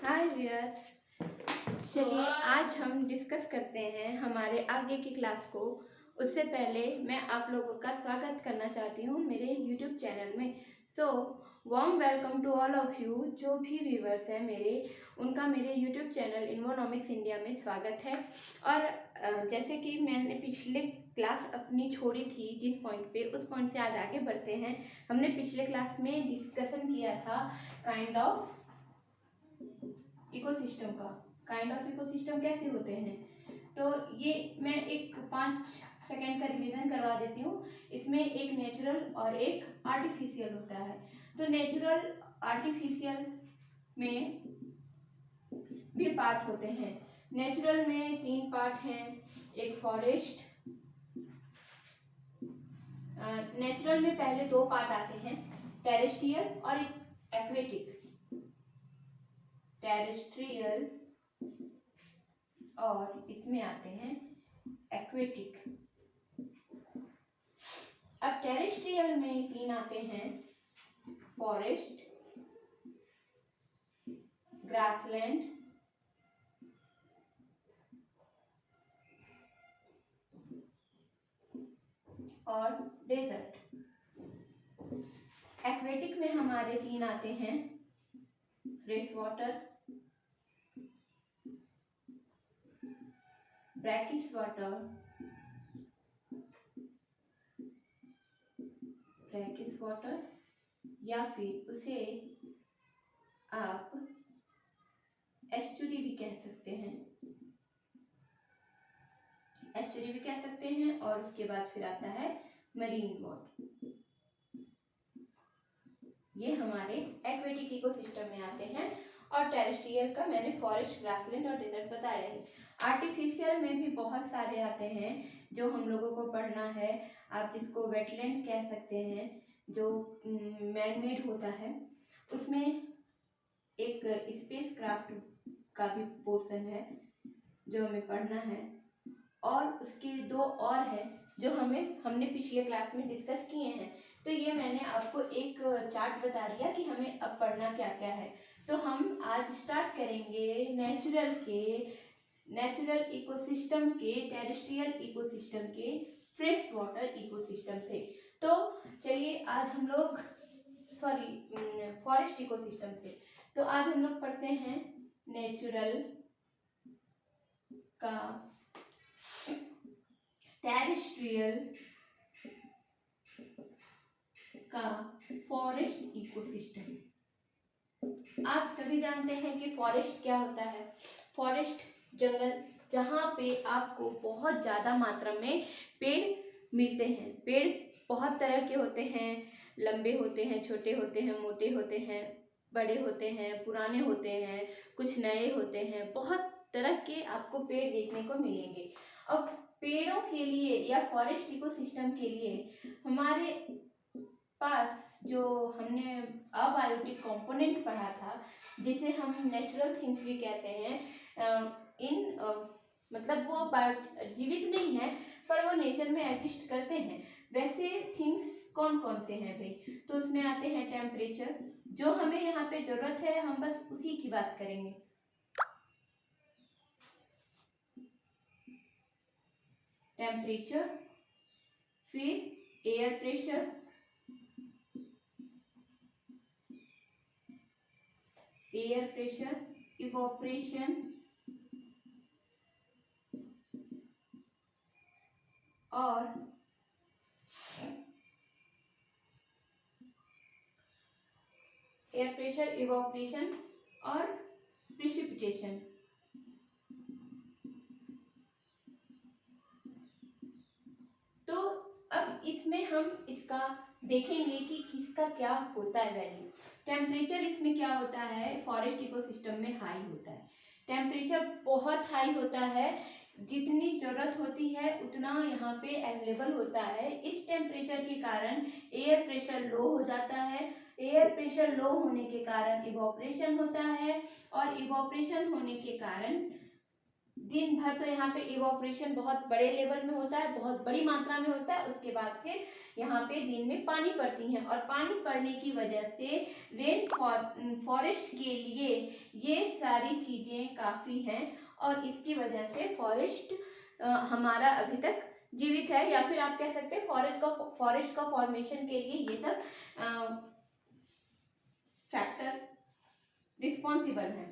हाय viewers, चलिए आज हम डिस्कस करते हैं हमारे आगे की क्लास को। उससे पहले मैं आप लोगों का स्वागत करना चाहती हूँ मेरे YouTube चैनल में। So warm welcome to all of you. जो भी व्यूअर्स हैं मेरे, उनका मेरे YouTube चैनल इन्फोनॉमिक्स इंडिया में स्वागत है। और जैसे कि मैंने पिछले क्लास अपनी छोड़ी थी जिस पॉइंट पे, उस पॉइंट से आज आगे बढ़ते हैं। हमने पिछले क्लास में डिस्कशन किया था काइंड ऑफ इकोसिस्टम का। काइंड ऑफ इकोसिस्टम कैसे होते हैं, तो ये मैं एक 5 सेकेंड का रिवीजन करवा देती हूँ। इसमें एक नेचुरल और एक आर्टिफिशियल होता है। तो नेचुरल आर्टिफिशियल में भी पार्ट होते हैं। नेचुरल में 3 पार्ट हैं। एक फॉरेस्ट, नेचुरल में पहले 2 पार्ट आते हैं, टेरेस्ट्रियल और एक एक्वेटिक। टेरेस्ट्रियल और इसमें आते हैं एक्वेटिक। अब टेरेस्ट्रियल में 3 आते हैं, फॉरेस्ट, ग्रासलैंड और डेजर्ट। एक्वेटिक में हमारे 3 आते हैं, फ्रेश वाटर, ब्रैकिश वाटर, या फिर उसे आप एस्चुरी भी कह सकते हैं। एस्चुरी भी कह सकते हैं। और उसके बाद फिर आता है मरीन वाटर। ये हमारे एक्वेटिक इकोसिस्टम में आते हैं। और टेरेस्ट्रियल का मैंने फॉरेस्ट, ग्रासलैंड और डेजर्ट बताया है। आर्टिफिशियल में भी बहुत सारे आते हैं जो हम लोगों को पढ़ना है। आप जिसको वेटलैंड कह सकते हैं, जो मैन मेड होता है। उसमें एक स्पेस क्राफ्ट का भी पोर्शन है जो हमें पढ़ना है। और उसके 2 और है जो हमने पिछले क्लास में डिस्कस किए हैं। तो ये मैंने आपको एक चार्ट बता दिया कि हमें अब पढ़ना क्या क्या है। तो हम आज स्टार्ट करेंगे नेचुरल इकोसिस्टम के, टेरेस्ट्रियल इकोसिस्टम के, फ्रेश वाटर इकोसिस्टम से। तो चलिए आज हम लोग फॉरेस्ट इकोसिस्टम से। तो आज हम लोग पढ़ते हैं नेचुरल का, टेरेस्ट्रियल का, फॉरेस्ट इकोसिस्टम। आप सभी जानते हैं कि फॉरेस्ट क्या होता है। फॉरेस्ट जंगल, जहाँ पे आपको बहुत ज़्यादा मात्रा में पेड़ मिलते हैं। पेड़ बहुत तरह के होते हैं, लंबे होते हैं, छोटे होते हैं, मोटे होते हैं, बड़े होते हैं, पुराने होते हैं, कुछ नए होते हैं। बहुत तरह के आपको पेड़ देखने को मिलेंगे। अब पेड़ों के लिए या फॉरेस्ट इकोसिस्टम के लिए हमारे पास जो हमने अबायोटिक कंपोनेंट पढ़ा था, जिसे हम नेचुरल थिंग्स भी कहते हैं, मतलब वो जीवित नहीं है पर वो नेचर में एग्जिस्ट करते हैं। वैसे थिंग्स कौन कौन से हैं भाई? तो उसमें आते हैं टेम्परेचर, जो हमें यहाँ पे जरूरत है, हम बस उसी की बात करेंगे। टेम्परेचर, फिर एयर प्रेशर, इवोपरेशन और एयर प्रेशर, इवोपरेशन और प्रिसिपिटेशन। तो अब इसमें हम इसका देखेंगे कि किसका क्या होता है वैल्यू। टेम्परेचर इसमें क्या होता है, फॉरेस्ट इकोसिस्टम में हाई होता है। टेम्परेचर बहुत हाई होता है, जितनी ज़रूरत होती है उतना यहाँ पे अवेलेबल होता है। इस टेम्परेचर के कारण एयर प्रेशर लो हो जाता है। एयर प्रेशर लो होने के कारण इवोपरेशन होता है, और इवोपरेशन होने के कारण दिन भर तो यहाँ पे इवोपरेशन बहुत बड़े लेवल में होता है, बहुत बड़ी मात्रा में होता है। उसके बाद फिर यहाँ पे दिन में पानी पड़ती हैं, और पानी पड़ने की वजह से रेन फॉरेस्ट के लिए ये सारी चीज़ें काफ़ी हैं, और इसकी वजह से फॉरेस्ट हमारा अभी तक जीवित है, या फिर आप कह सकते हैं फॉरेस्ट का फॉर्मेशन के लिए ये सब फैक्टर रिस्पॉन्सिबल है।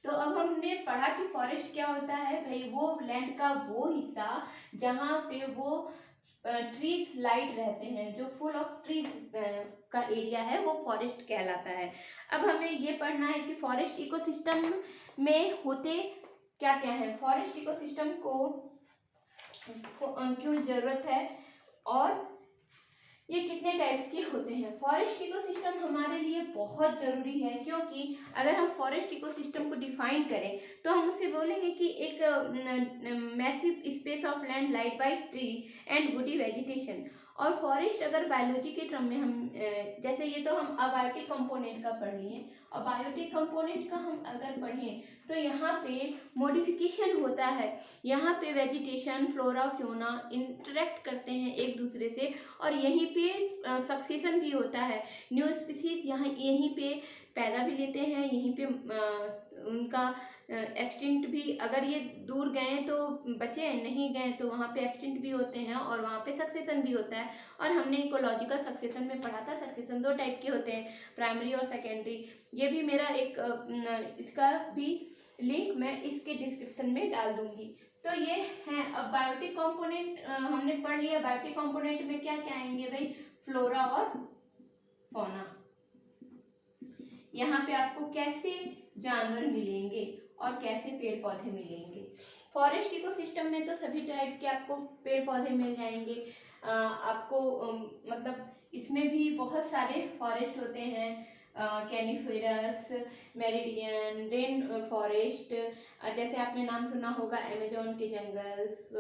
तो अब हमने पढ़ा कि फॉरेस्ट क्या होता है भाई, वो लैंड का वो हिस्सा जहाँ पे वो ट्रीज लाइट रहते हैं, जो फुल ऑफ ट्रीज का एरिया है, वो फॉरेस्ट कहलाता है। अब हमें ये पढ़ना है कि फॉरेस्ट इकोसिस्टम में होते क्या क्या है, फॉरेस्ट इकोसिस्टम को क्यों ज़रूरत है, और ये कितने टाइप्स के होते हैं। फॉरेस्ट इकोसिस्टम हमारे लिए बहुत ज़रूरी है, क्योंकि अगर हम फॉरेस्ट इकोसिस्टम को डिफाइन करें तो हम उससे बोलेंगे कि एक massive space of land laid by tree and woody vegetation. और फॉरेस्ट अगर बायोलॉजी के टर्म में हम जैसे ये तो हम अबायोटिक कंपोनेंट का पढ़ लिए, और बायोटिक कंपोनेंट का हम अगर पढ़ें तो यहाँ पे मॉडिफिकेशन होता है। यहाँ पे वेजिटेशन, फ्लोरा, फ्योना इंटरेक्ट करते हैं एक दूसरे से, और यहीं पे सक्सेशन भी होता है। न्यू स्पीसीज यहाँ यहीं पे पैदा भी लेते हैं, यहीं पे उनका एक्सटिंक्ट भी, अगर ये दूर गए तो बचे, नहीं गए तो वहाँ पे एक्सटिंक्ट भी होते हैं, और वहाँ पे सक्सेशन भी होता है। और हमने इकोलॉजिकल सक्सेशन में पढ़ा था, सक्सेशन 2 टाइप के होते हैं, प्राइमरी और सेकेंडरी। ये भी मेरा एक इसका भी लिंक मैं इसके डिस्क्रिप्शन में डाल दूंगी। तो ये हैं। अब बायोटिक कंपोनेंट हमने पढ़ लिया। बायोटिक कंपोनेंट में क्या क्या आएंगे भाई, फ्लोरा और फौना। यहाँ पे आपको कैसे जानवर मिलेंगे और कैसे पेड़ पौधे मिलेंगे। फॉरेस्ट इकोसिस्टम में तो सभी टाइप के आपको पेड़ पौधे मिल जाएंगे। आपको मतलब इसमें भी बहुत सारे फॉरेस्ट होते हैं, कैनिफेरस, मेरिडियन, रेन फॉरेस्ट, जैसे आपने नाम सुना होगा अमेजोन के जंगल्स।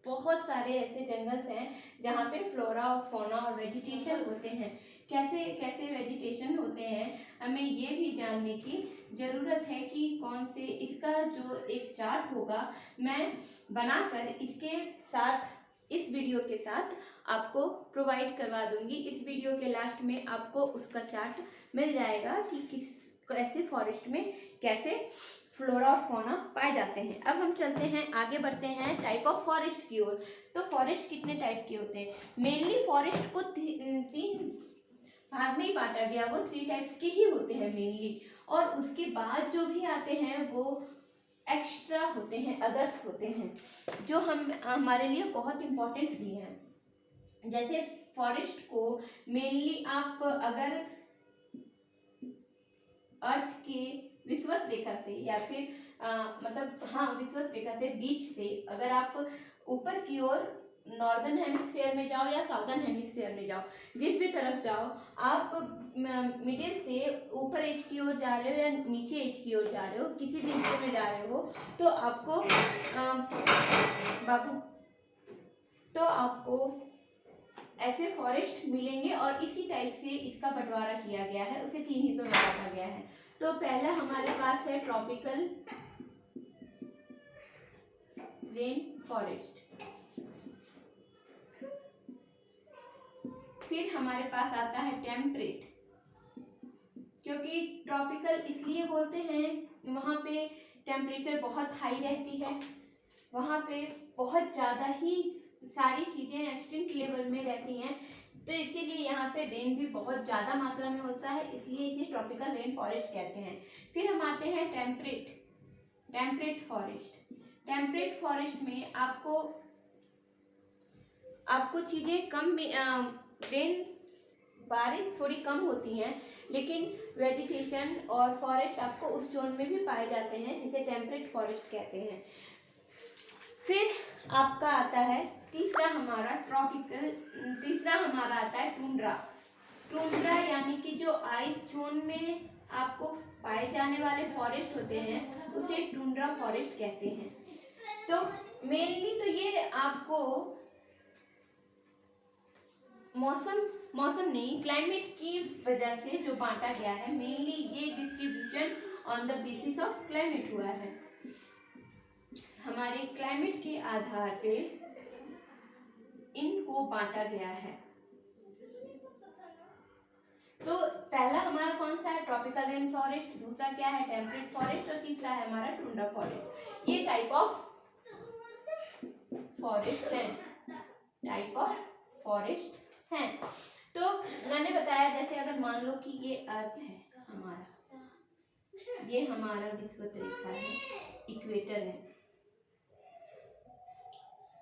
बहुत सारे ऐसे जंगल्स हैं जहाँ पे फ्लोरा और फौना और वेजिटेशन होते हैं। कैसे कैसे वेजिटेशन होते हैं, हमें ये भी जानने की ज़रूरत है कि कौन से, इसका जो एक चार्ट होगा मैं बनाकर इसके साथ, इस वीडियो के साथ आपको प्रोवाइड करवा दूंगी। इस वीडियो के लास्ट में आपको उसका चार्ट मिल जाएगा कि किस ऐसे फॉरेस्ट में कैसे फ्लोरा और फौना पाए जाते हैं। अब हम चलते हैं, आगे बढ़ते हैं टाइप ऑफ फॉरेस्ट की ओर। तो फॉरेस्ट कितने टाइप के होते हैं, मेनली फॉरेस्ट को 3 भाग में ही बांटा गया, वो 3 टाइप्स के ही होते हैं मेनली। और उसके बाद जो भी आते हैं वो एक्स्ट्रा होते हैं, अदर्स होते हैं, जो हम हमारे लिए बहुत इम्पोर्टेंट भी हैं। जैसे फॉरेस्ट को मेनली आप अगर अर्थ के विषुवत रेखा से, या फिर मतलब हाँ विषुवत रेखा से बीच से, अगर आप ऊपर की ओर नॉर्दर्न हेमिस्फीयर में जाओ या साउदर्न हेमिस्फीयर में जाओ, जिस भी तरफ जाओ, आप मिडिल से ऊपर एज की ओर जा रहे हो या नीचे एज की ओर जा रहे हो, किसी भी हिस्से में जा रहे हो, तो आपको ऐसे फॉरेस्ट मिलेंगे। और इसी टाइप से इसका बंटवारा किया गया है, उसे 3 हिस्सों में बांटा गया है। तो पहला हमारे पास है ट्रॉपिकल रेन फॉरेस्ट, फिर हमारे पास आता है टेम्परेट, क्योंकि ट्रॉपिकल इसलिए बोलते हैं वहाँ पे टेम्परेचर बहुत हाई रहती है, वहाँ पे बहुत ज़्यादा ही सारी चीज़ें एक्सटिंक्ट लेवल में रहती हैं, तो इसीलिए यहाँ पे रेन भी बहुत ज़्यादा मात्रा में होता है, इसलिए इसे ट्रॉपिकल रेन फॉरेस्ट कहते हैं। फिर हम आते हैं टेम्परेट फॉरेस्ट। टेम्परेट फॉरेस्ट में आपको चीज़ें कम, रेन बारिश थोड़ी कम होती हैं, लेकिन वेजिटेशन और फॉरेस्ट आपको उस जोन में भी पाए जाते हैं, जिसे टेम्परेट फॉरेस्ट कहते हैं। फिर आपका आता है तीसरा हमारा ट्रॉपिकल, तीसरा हमारा आता है टुंड्रा। टुंड्रा यानी कि जो आइस जोन में आपको पाए जाने वाले फॉरेस्ट होते हैं उसे टुंड्रा फॉरेस्ट कहते हैं। तो मेनली तो ये आपको मौसम नहीं, क्लाइमेट की वजह से जो बांटा गया है, मेनली ये distribution on the basis of climate हुआ है। हमारे क्लाइमेट के आधार पे इनको बांटा गया है। तो पहला हमारा कौन सा है? ट्रॉपिकल रेन फॉरेस्ट, दूसरा क्या है? टेम्परेट फॉरेस्ट, और तीसरा है हमारा टुंड्रा फॉरेस्ट। ये टाइप ऑफ फॉरेस्ट है, टाइप ऑफ फॉरेस्ट है। तो मैंने बताया जैसे अगर मान लो कि ये अर्थ है हमारा, ये हमारा विषुवत रेखा है, इक्वेटर है।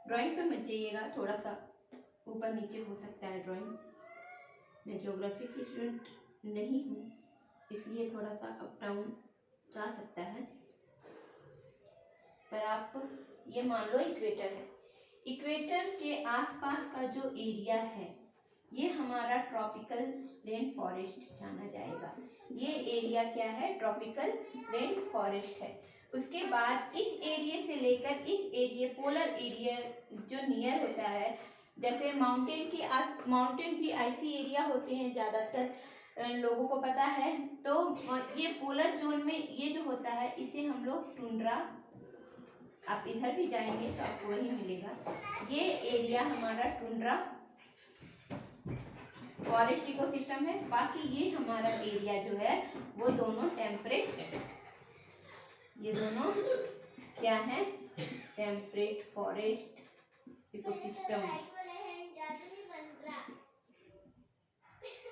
ड्राइंग पे मत जाइएगा, थोड़ा सा ऊपर नीचे हो सकता है ड्राइंग। मैं ज्योग्राफी की स्टूडेंट नहीं हूँ, इसलिए थोड़ा सा अप डाउन जा सकता है, पर आप ये मान लो इक्वेटर है। इक्वेटर के आसपास का जो एरिया है ये हमारा ट्रॉपिकल रेन फॉरेस्ट जाना जाएगा। ये एरिया क्या है? ट्रॉपिकल रेन फॉरेस्ट है। उसके बाद इस एरिया से लेकर इस एरिया, पोलर एरिया जो नियर होता है, जैसे माउंटेन भी आइसी एरिया होते हैं, ज़्यादातर लोगों को पता है। तो ये पोलर जोन में ये जो होता है इसे हम लोग टुंड्रा, आप इधर भी जाएंगे तो आपको वही मिलेगा। ये एरिया हमारा टुंड्रा फॉरेस्ट इकोसिस्टम है। बाकी ये हमारा एरिया जो है वो दोनों टेम्परेट, ये दोनों क्या है? Temperate forest ecosystem.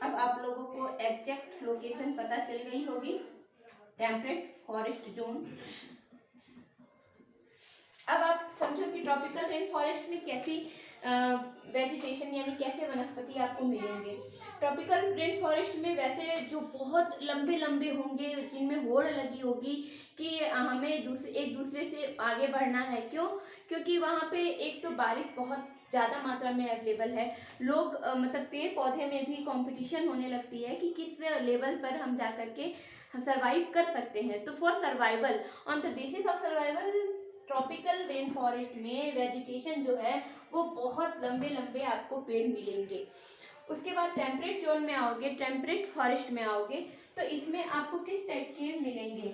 अब आप लोगों को एग्जैक्ट लोकेशन पता चल गई होगी, टेम्परेट फॉरेस्ट जोन। अब आप समझो कि ट्रॉपिकल रेन फॉरेस्ट में कैसी वेजिटेशन यानी कैसे वनस्पति आपको मिलेंगे। ट्रॉपिकल रेन फॉरेस्ट में वैसे जो बहुत लंबे लंबे होंगे, जिनमें होड़ लगी होगी कि हमें एक दूसरे से आगे बढ़ना है। क्यों? क्योंकि वहाँ पे एक तो बारिश बहुत ज़्यादा मात्रा में अवेलेबल है। लोग मतलब पेड़ पौधे में भी कंपटीशन होने लगती है कि किस लेवल पर हम जा कर के सर्वाइव कर सकते हैं। तो for survival, on the basis of survival, tropical rain forest में वेजिटेशन जो है वो बहुत लंबे लंबे आपको पेड़ मिलेंगे। उसके बाद टेम्परेट जोन में आओगे, टेम्परेट फॉरेस्ट में आओगे तो इसमें आपको किस टाइप के मिलेंगे?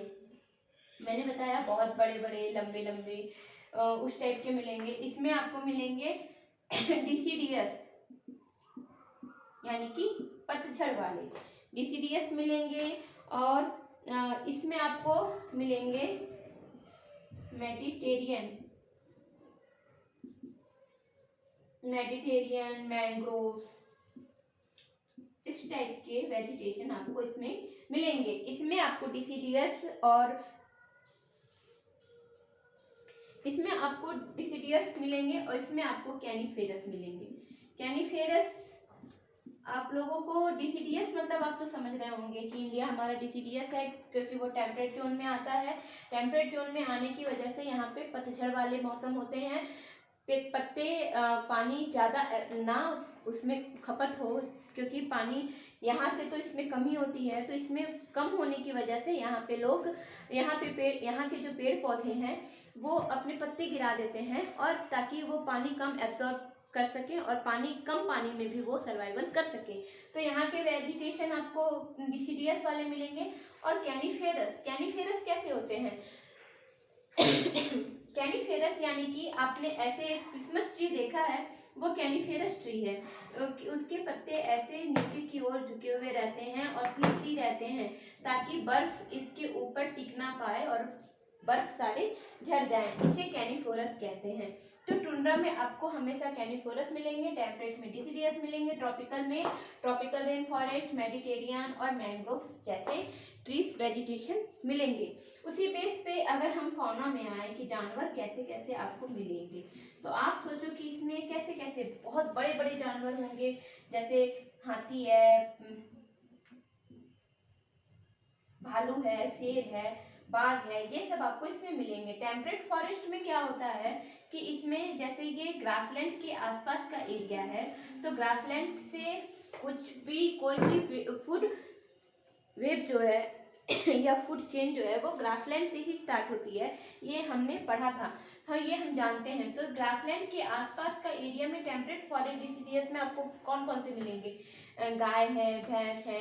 मैंने बताया बहुत बड़े बड़े लंबे लंबे उस टाइप के मिलेंगे। इसमें आपको मिलेंगे डिसिडियस यानी कि पतझड़ वाले डिसिडियस मिलेंगे, और इसमें आपको मिलेंगे मेडिटेरियन मैंग्रोव्स, इस टाइप के वेजिटेशन आपको इसमें मिलेंगे। इसमें आपको डिसिडियस और इसमें आपको डिसिडियस मिलेंगे और इसमें आपको कैनिफेरस मिलेंगे। कैनिफेरस आप लोगों को, डिसिडियस मतलब आप तो समझ रहे होंगे कि इंडिया हमारा डिसिडियस है क्योंकि वो टेम्परेट जोन में आता है। टेम्परेट जोन में आने की वजह से यहाँ पे पतझड़ वाले मौसम होते हैं, पत्ते पानी ज़्यादा ना उसमें खपत हो, क्योंकि पानी यहाँ से तो इसमें कमी होती है। तो इसमें कम होने की वजह से यहाँ पे लोग, यहाँ के जो पेड़ पौधे हैं वो अपने पत्ते गिरा देते हैं, और ताकि वो पानी कम एब्जॉर्ब कर सके और कम पानी में भी वो सर्वाइवल कर सके। तो यहाँ के वेजिटेशन आपको डिसिडियस वाले मिलेंगे। और कैनिफेरस कैसे होते हैं? कैनिफेरस यानी कि आपने ऐसे क्रिसमस ट्री देखा है, वो कैनिफेरस ट्री है। उसके पत्ते ऐसे नीचे की ओर झुके हुए रहते हैं और स्लिपरी रहते हैं, ताकि बर्फ इसके ऊपर टिक ना पाए और बर्फ सारे झड़ जाए। इसे कैनिफेरस कहते हैं। तो टुंड्रा में आपको हमेशा कैनिफेरस मिलेंगे, टेम्परेट में डिसिडियस मिलेंगे, ट्रॉपिकल में ट्रॉपिकल रेन फॉरेस्ट, मेडिटेरियन और मैंग्रोव्स जैसे ट्रीज वेजिटेशन मिलेंगे। उसी बेस पे अगर हम फौना में आए कि जानवर कैसे कैसे आपको मिलेंगे, तो आप सोचो कि इसमें कैसे कैसे बहुत बड़े बड़े जानवर होंगे, जैसे हाथी है, भालू है, शेर है, बाग है, ये सब आपको इसमें मिलेंगे। टेम्परेट फॉरेस्ट में क्या होता है कि इसमें जैसे ये ग्रासलैंड के आसपास का एरिया है, तो ग्रासलैंड से कुछ भी कोई भी फूड वेब जो है या फूड चेन जो है वो ग्रासलैंड से ही स्टार्ट होती है, ये हमने पढ़ा था। हाँ, ये हम जानते हैं। तो ग्रासलैंड के आसपास का एरिया में टेम्परेट फॉरेस्ट डिसीडियस में आपको कौन कौन से मिलेंगे? गाय है, भैंस है,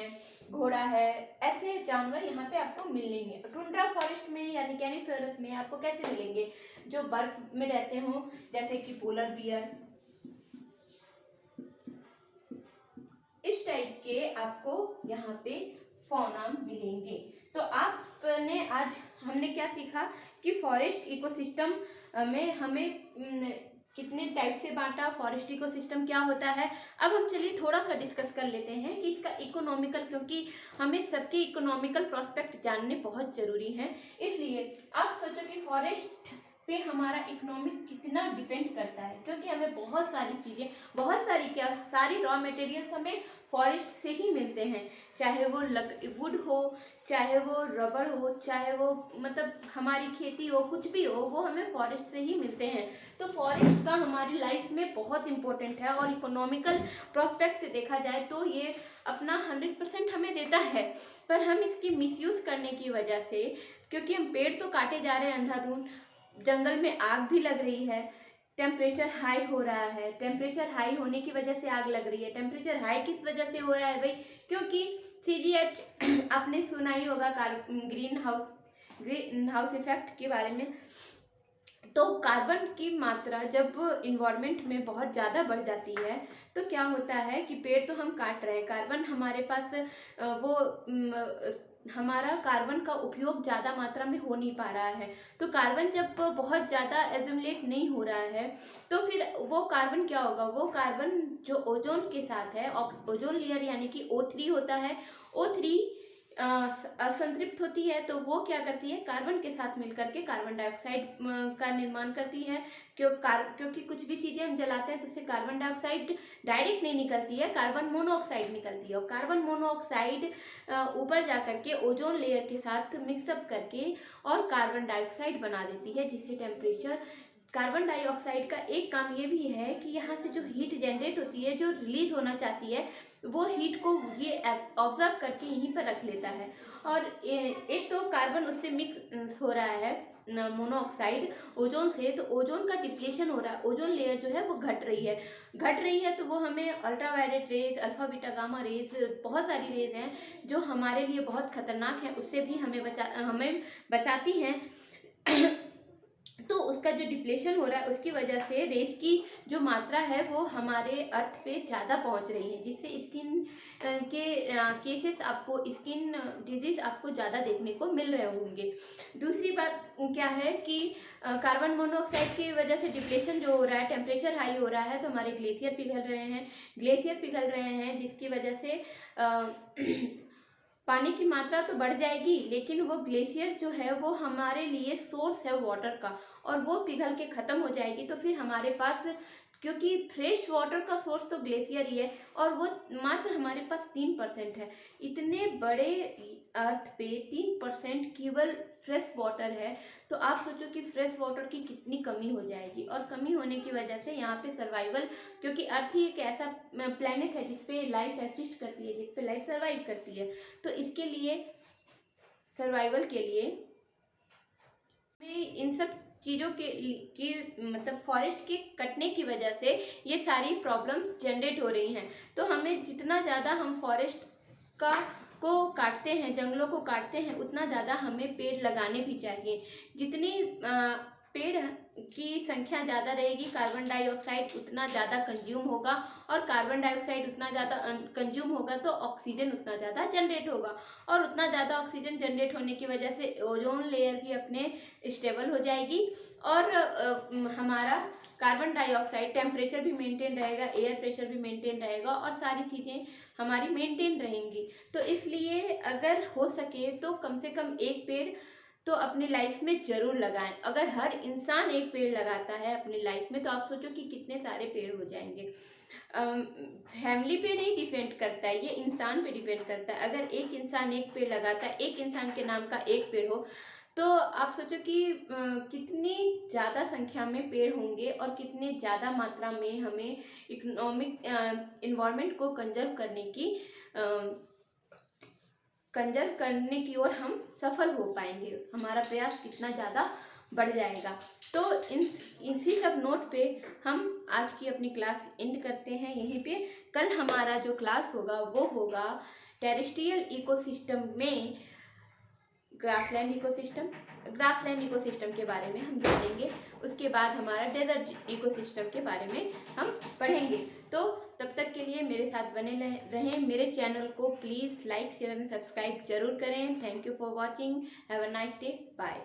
घोड़ा है, ऐसे जानवर यहाँ पे आपको मिलेंगे। टुंड्रा फॉरेस्ट में यानी कैनिफेरस में आपको कैसे मिलेंगे? जो बर्फ में रहते हो, जैसे कि पोलर बियर, इस टाइप के आपको यहाँ पे फौना मिलेंगे। तो आपने आज हमने क्या सीखा कि फॉरेस्ट इकोसिस्टम में हमें कितने टाइप से बांटा, फॉरेस्ट इकोसिस्टम क्या होता है। अब हम चलिए थोड़ा सा डिस्कस कर लेते हैं कि इसका इकोनॉमिकल, क्योंकि हमें सबके इकोनॉमिकल प्रोस्पेक्ट जानने बहुत जरूरी हैं। इसलिए आप सोचो कि फॉरेस्ट पे हमारा इकोनॉमिक कितना डिपेंड करता है, क्योंकि हमें बहुत सारी चीज़ें, बहुत सारी क्या, सारी रॉ मटेरियल्स हमें फॉरेस्ट से ही मिलते हैं। चाहे वो वुड हो, चाहे वो रबड़ हो, चाहे वो मतलब हमारी खेती हो, कुछ भी हो, वो हमें फॉरेस्ट से ही मिलते हैं। तो फॉरेस्ट का हमारी लाइफ में बहुत इंपॉर्टेंट है। और इकोनॉमिकल प्रोस्पेक्ट से देखा जाए तो ये अपना 100% हमें देता है, पर हम इसकी मिसयूज़ करने की वजह से, क्योंकि हम पेड़ तो काटे जा रहे हैं अंधाधुंध, जंगल में आग भी लग रही है, टेम्परेचर हाई हो रहा है, टेम्परेचर हाई होने की वजह से आग लग रही है। टेम्परेचर हाई किस वजह से हो रहा है भाई? क्योंकि CGH आपने सुना ही होगा ग्रीन हाउस इफेक्ट के बारे में। तो कार्बन की मात्रा जब इन्वायरमेंट में बहुत ज़्यादा बढ़ जाती है तो क्या होता है कि पेड़ तो हम काट रहे हैं, कार्बन हमारे पास हमारा कार्बन का उपयोग ज़्यादा मात्रा में हो नहीं पा रहा है। तो कार्बन जब बहुत ज़्यादा एजुमुलेट नहीं हो रहा है तो फिर वो कार्बन क्या होगा? वो कार्बन जो ओजोन के साथ है, ओजोन लेयर यानी कि O3 होता है, O3 असंतृप्त होती है, तो वो क्या करती है? कार्बन के साथ मिलकर के कार्बन डाइऑक्साइड का निर्माण करती है। क्योंकि कुछ भी चीज़ें हम जलाते हैं तो उससे कार्बन डाइऑक्साइड डायरेक्ट नहीं निकलती है, कार्बन मोनोऑक्साइड निकलती है। और कार्बन मोनोऑक्साइड ऊपर जा करके ओजोन लेयर के साथ मिक्सअप करके और कार्बन डाइऑक्साइड बना देती है, जिससे टेम्परेचर, कार्बन डाइऑक्साइड का एक काम ये भी है कि यहाँ से जो हीट जनरेट होती है, जो रिलीज होना चाहती है, वो हीट को ये ऑब्जर्व करके यहीं पर रख लेता है। और एक तो कार्बन उससे मिक्स हो रहा है मोनोऑक्साइड ओजोन से, तो ओजोन का डिप्लेशन हो रहा है, ओजोन लेयर जो है वो घट रही है। तो वो हमें ultraviolet rays, alpha beta gamma rays, बहुत सारी रेज हैं जो हमारे लिए बहुत खतरनाक है, उससे भी हमें बचाती हैं। तो उसका जो डिप्लेशन हो रहा है उसकी वजह से रेस की जो मात्रा है वो हमारे अर्थ पे ज़्यादा पहुंच रही है, जिससे स्किन के केसेस आपको, स्किन डिजीज आपको ज़्यादा देखने को मिल रहे होंगे। दूसरी बात क्या है कि कार्बन मोनोऑक्साइड की वजह से डिप्लेशन जो हो रहा है, टेम्परेचर हाई हो रहा है, तो हमारे ग्लेशियर पिघल रहे हैं, जिसकी वजह से पानी की मात्रा तो बढ़ जाएगी, लेकिन वो ग्लेशियर जो है वो हमारे लिए सोर्स है वाटर का, और वो पिघल के ख़त्म हो जाएगी। तो फिर हमारे पास, क्योंकि फ्रेश वाटर का सोर्स तो ग्लेशियर ही है, और वो मात्र हमारे पास 3% है। इतने बड़े अर्थ पे 3% केवल फ्रेश वाटर है, तो आप सोचो कि फ्रेश वाटर की कितनी कमी हो जाएगी। और कमी होने की वजह से यहाँ पे सर्वाइवल, क्योंकि अर्थ ही एक ऐसा प्लेनेट है जिसपे लाइफ एग्जिस्ट करती है, जिसपे लाइफ सर्वाइव करती है, तो इसके लिए, सर्वाइवल के लिए इन सब चीज़ों की मतलब फॉरेस्ट के कटने की वजह से ये सारी प्रॉब्लम्स जनरेट हो रही हैं। तो हमें जितना ज़्यादा हम फॉरेस्ट को काटते हैं, जंगलों को काटते हैं, उतना ज़्यादा हमें पेड़ लगाने भी चाहिए। जितनी पेड़ की संख्या ज़्यादा रहेगी, कार्बन डाइऑक्साइड उतना ज़्यादा कंज्यूम होगा, और कार्बन डाइऑक्साइड उतना ज़्यादा कंज्यूम होगा तो ऑक्सीजन उतना ज़्यादा जनरेट होगा, और उतना ज़्यादा ऑक्सीजन जनरेट होने की वजह से ओजोन लेयर भी अपने स्टेबल हो जाएगी, और हमारा कार्बन डाइऑक्साइड टेम्परेचर भी मेंटेन रहेगा, एयर प्रेशर भी मेंटेन रहेगा, और सारी चीज़ें हमारी मेंटेन रहेंगी। तो इसलिए अगर हो सके तो कम से कम एक पेड़ तो अपनी लाइफ में जरूर लगाएं। अगर हर इंसान एक पेड़ लगाता है अपनी लाइफ में, तो आप सोचो कि कितने सारे पेड़ हो जाएंगे। फैमिली पे नहीं डिपेंड करता है, ये इंसान पे डिपेंड करता है। अगर एक इंसान एक पेड़ लगाता है, एक इंसान के नाम का एक पेड़ हो, तो आप सोचो कि कितनी ज़्यादा संख्या में पेड़ होंगे और कितने ज़्यादा मात्रा में हमें इकोनॉमिक इन्वायरमेंट को कंजर्व करने की ओर हम सफल हो पाएंगे, हमारा प्रयास कितना ज़्यादा बढ़ जाएगा। तो इसी सब नोट पे हम आज की अपनी क्लास एंड करते हैं यहीं पे। कल हमारा जो क्लास होगा वो होगा टेरेस्ट्रियल इकोसिस्टम में ग्रासलैंड इकोसिस्टम के बारे में हम जानेंगे। उसके बाद हमारा डेजर्ट इकोसिस्टम के बारे में हम पढ़ेंगे। तो तब तक के लिए मेरे साथ बने रहें। मेरे चैनल को please like share and subscribe जरूर करें। Thank you for watching. Have a nice day. Bye.